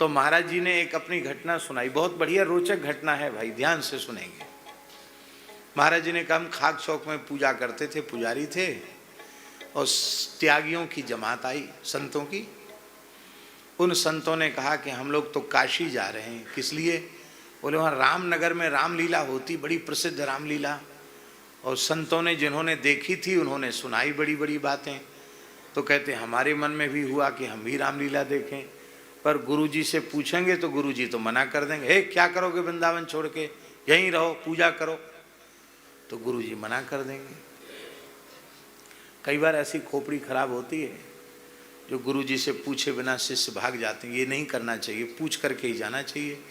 तो महाराज जी ने एक अपनी घटना सुनाई, बहुत बढ़िया रोचक घटना है भाई, ध्यान से सुनेंगे। महाराज जी ने कहा हम खाक चौक में पूजा करते थे, पुजारी थे, और त्यागियों की जमात आई, संतों की। उन संतों ने कहा कि हम लोग तो काशी जा रहे हैं। किस लिए? बोले वहाँ रामनगर में रामलीला होती, बड़ी प्रसिद्ध रामलीला, और संतों ने जिन्होंने देखी थी उन्होंने सुनाई बड़ी बड़ी बातें। तो कहते हमारे मन में भी हुआ कि हम भी रामलीला देखें, पर गुरुजी से पूछेंगे तो गुरुजी तो मना कर देंगे, हे क्या करोगे वृंदावन छोड़ के, यहीं रहो पूजा करो, तो गुरुजी मना कर देंगे। कई बार ऐसी खोपड़ी खराब होती है जो गुरुजी से पूछे बिना शिष्य भाग जाते हैं। ये नहीं करना चाहिए, पूछ करके ही जाना चाहिए।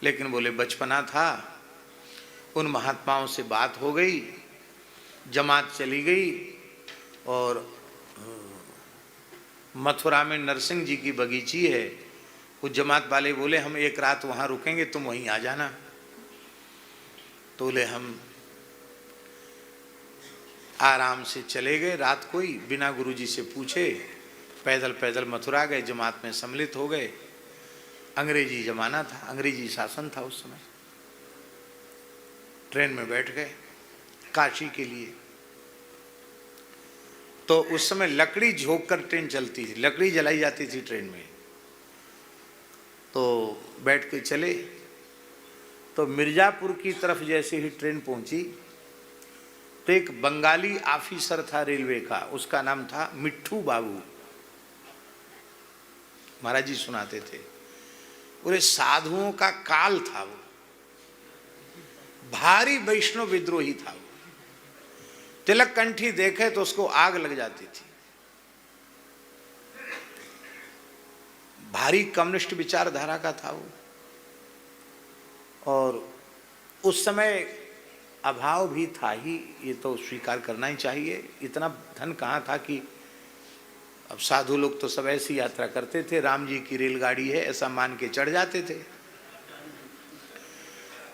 लेकिन बोले बचपना था, उन महात्माओं से बात हो गई, जमात चली गई, और मथुरा में नरसिंह जी की बगीची है, उस जमात वाले बोले हम एक रात वहाँ रुकेंगे, तुम वहीं आ जाना। तो बोले हम आराम से चले गए, रात कोई बिना गुरुजी से पूछे पैदल पैदल मथुरा गए, जमात में सम्मिलित हो गए। अंग्रेजी जमाना था, अंग्रेजी शासन था उस समय। ट्रेन में बैठ गए काशी के लिए। तो उस समय लकड़ी झोंक कर ट्रेन चलती थी, लकड़ी जलाई जाती थी ट्रेन में। तो बैठ के चले, तो मिर्जापुर की तरफ जैसे ही ट्रेन पहुंची तो एक बंगाली ऑफिसर था रेलवे का, उसका नाम था मिट्ठू बाबू। महाराज जी सुनाते थे, पूरे साधुओं का काल था वो, भारी वैष्णव विद्रोही था वो। तिलक कंठी देखे तो उसको आग लग जाती थी। भारी कम्युनिस्ट विचारधारा का था वो। और उस समय अभाव भी था ही, ये तो स्वीकार करना ही चाहिए। इतना धन कहाँ था कि अब साधु लोग तो सब ऐसी यात्रा करते थे, राम जी की रेलगाड़ी है ऐसा मान के चढ़ जाते थे।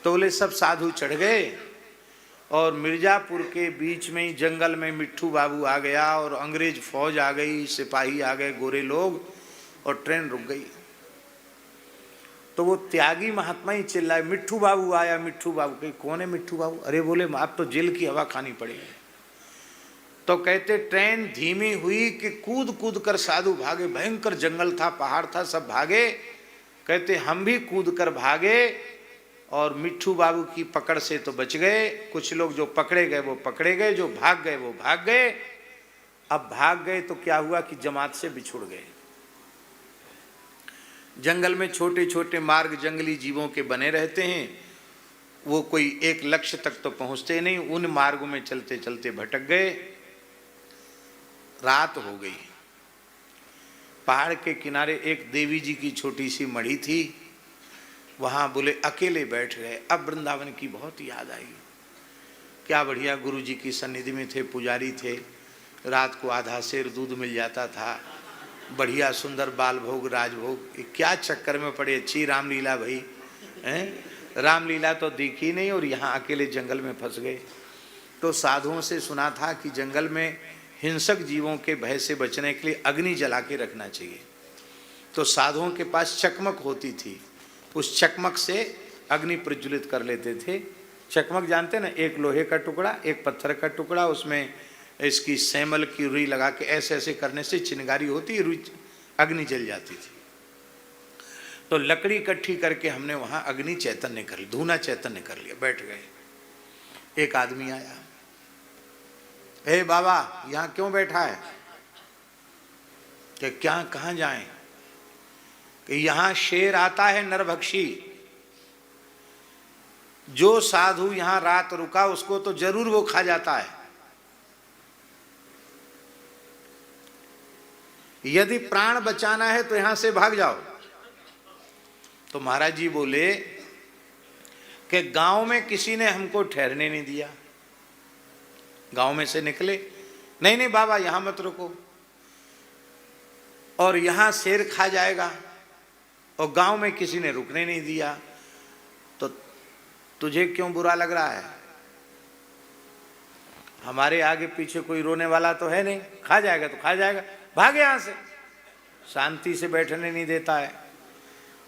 तो बोले सब साधु चढ़ गए, और मिर्जापुर के बीच में ही जंगल में मिट्ठू बाबू आ गया, और अंग्रेज फौज आ गई, सिपाही आ गए, गोरे लोग, और ट्रेन रुक गई। तो वो त्यागी महात्मा ही चिल्लाए मिट्ठू बाबू आया, मिट्ठू बाबू। कहीं कौन है मिट्ठू बाबू? अरे बोले आप तो जेल की हवा खानी पड़ेगी। तो कहते ट्रेन धीमी हुई कि कूद कूद कर साधु भागे, भयंकर जंगल था, पहाड़ था, सब भागे। कहते हम भी कूद कर भागे, और मिट्ठू बाबू की पकड़ से तो बच गए। कुछ लोग जो पकड़े गए वो पकड़े गए, जो भाग गए वो भाग गए। अब भाग गए तो क्या हुआ कि जमात से बिछुड़ गए। जंगल में छोटे छोटे मार्ग जंगली जीवों के बने रहते हैं, वो कोई एक लक्ष्य तक तो पहुंचते नहीं, उन मार्गों में चलते चलते भटक गए। रात हो गई। पहाड़ के किनारे एक देवी जी की छोटी सी मढ़ी थी, वहां बोले अकेले बैठ गए। अब वृंदावन की बहुत याद आई। क्या बढ़िया गुरु जी की सन्निधि में थे, पुजारी थे, रात को आधा सेर दूध मिल जाता था, बढ़िया सुंदर बाल भोग राजभोग। क्या चक्कर में पड़े, अच्छी रामलीला भाई हैं, रामलीला तो दिखी नहीं, और यहाँ अकेले जंगल में फंस गए। तो साधुओं से सुना था कि जंगल में हिंसक जीवों के भय से बचने के लिए अग्नि जला के रखना चाहिए। तो साधुओं के पास चकमक होती थी, उस चकमक से अग्नि प्रज्वलित कर लेते थे। चकमक जानते ना, एक लोहे का टुकड़ा, एक पत्थर का टुकड़ा, उसमें इसकी सैमल की रुई लगा के ऐसे ऐसे करने से चिंगारी होती, रुई अग्नि जल जाती थी। तो लकड़ी इकट्ठी करके हमने वहां अग्नि चैतन्य कर लिया, धूना चैतन्य कर लिया। बैठ गए। एक आदमी आया, हे बाबा यहाँ क्यों बैठा है? कि क्या कहाँ जाएं? कि यहाँ शेर आता है नरभक्षी, जो साधु यहाँ रात रुका उसको तो जरूर वो खा जाता है। यदि प्राण बचाना है तो यहां से भाग जाओ। तो महाराज जी बोले कि गांव में किसी ने हमको ठहरने नहीं दिया, गांव में से निकले, नहीं नहीं बाबा यहां मत रुको, और यहां शेर खा जाएगा, और गांव में किसी ने रुकने नहीं दिया, तो तुझे क्यों बुरा लग रहा है? हमारे आगे पीछे कोई रोने वाला तो है नहीं, खा जाएगा तो खा जाएगा, भाग यहां से, शांति से बैठने नहीं देता है।